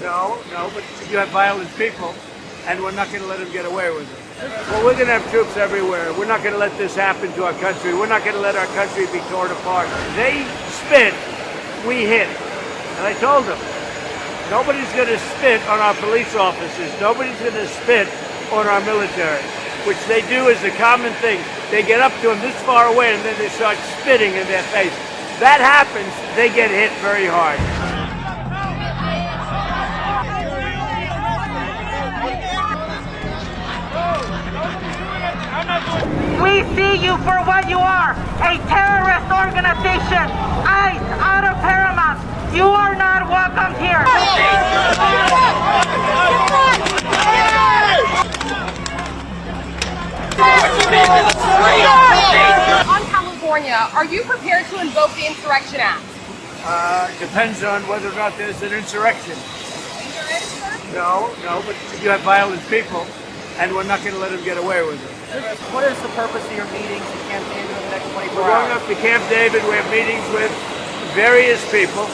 No, but you have violent people, and we're not going to let them get away with it. Well, we're going to have troops everywhere. We're not going to let this happen to our country. We're not going to let our country be torn apart. They spit, we hit. And I told them, nobody's going to spit on our police officers. Nobody's going to spit on our military, which they do as a common thing. They get up to them this far away, and then they start spitting in their face. That happens, they get hit very hard. We see you for what you are, a terrorist organization, ICE, out of Paramount. You are not welcome here. On California, are you prepared to invoke the Insurrection Act? Depends on whether or not there's an insurrection. No, but you have violent people, and we're not going to let them get away with it. What is the purpose of your meetings in Camp David in the next 24 We're going hours? up to Camp David. We have meetings with various people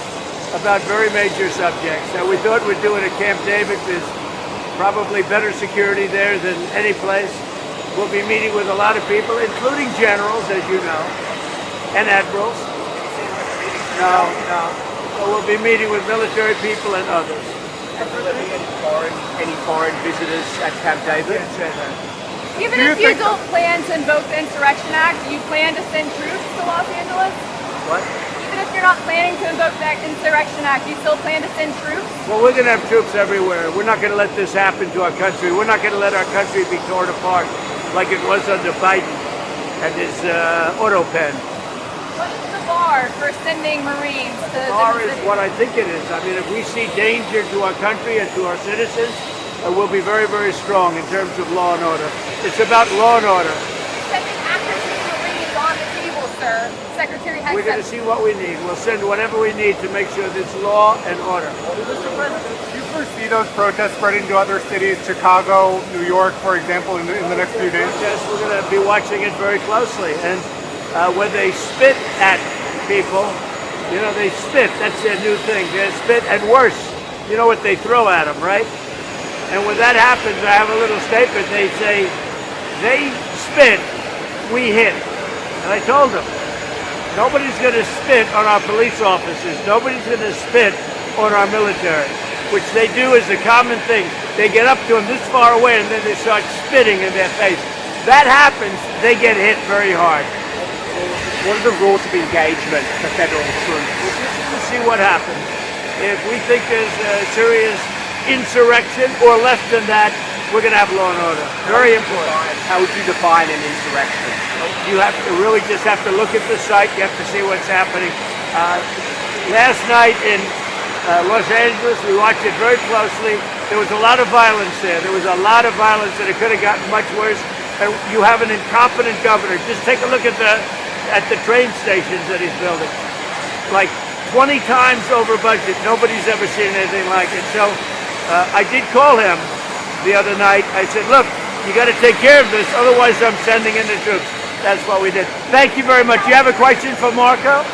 about very major subjects. Now, we thought we'd do it at Camp David. There's probably better security there than any place. We'll be meeting with a lot of people, including generals, as you know, and admirals. No. So we'll be meeting with military people and others. And will there be any foreign visitors at Camp David? I can't say that. Even if you don't plan to invoke the Insurrection Act, do you plan to send troops to Los Angeles? What? Even if you're not planning to invoke the Insurrection Act, do you still plan to send troops? Well, we're going to have troops everywhere. We're not going to let this happen to our country. We're not going to let our country be torn apart like it was under Biden and his auto pen. What is the bar for sending Marines to The bar different is cities? what I think it is. I mean, if we see danger to our country and to our citizens, we'll be very, very strong in terms of law and order. It's about law and order. Sending active duty Marines on the table, sir. Secretary Hegseth. We're going to see what we need. We'll send whatever we need to make sure there's law and order. Mr. President, do you foresee those protests spreading to other cities, Chicago, New York, for example, in the next few days? Yes, we're going to be watching it very closely. And when they spit at people, you know, they spit. That's their new thing. They spit, and worse, you know what they throw at them, right? And when that happens, I have a little statement. They say, they spit, we hit. And I told them, nobody's going to spit on our police officers. Nobody's going to spit on our military, which they do as a common thing. They get up to them this far away, and then they start spitting in their face. That happens, they get hit very hard. What are the rules of engagement for federal troops? We'll see what happens. If we think there's a serious insurrection or less than that, we're going to have law and order. Very important. How would you define an insurrection? You have to really just have to look at the site. You have to see what's happening. Last night in Los Angeles, we watched it very closely. There was a lot of violence there. There was a lot of violence, and it could have gotten much worse. And you have an incompetent governor. Just take a look at the train stations that he's building. Like 20 times over budget. Nobody's ever seen anything like it. So I did call him the other night. I said, look, you got to take care of this, otherwise I'm sending in the troops. That's what we did. Thank you very much. You have a question for Marco?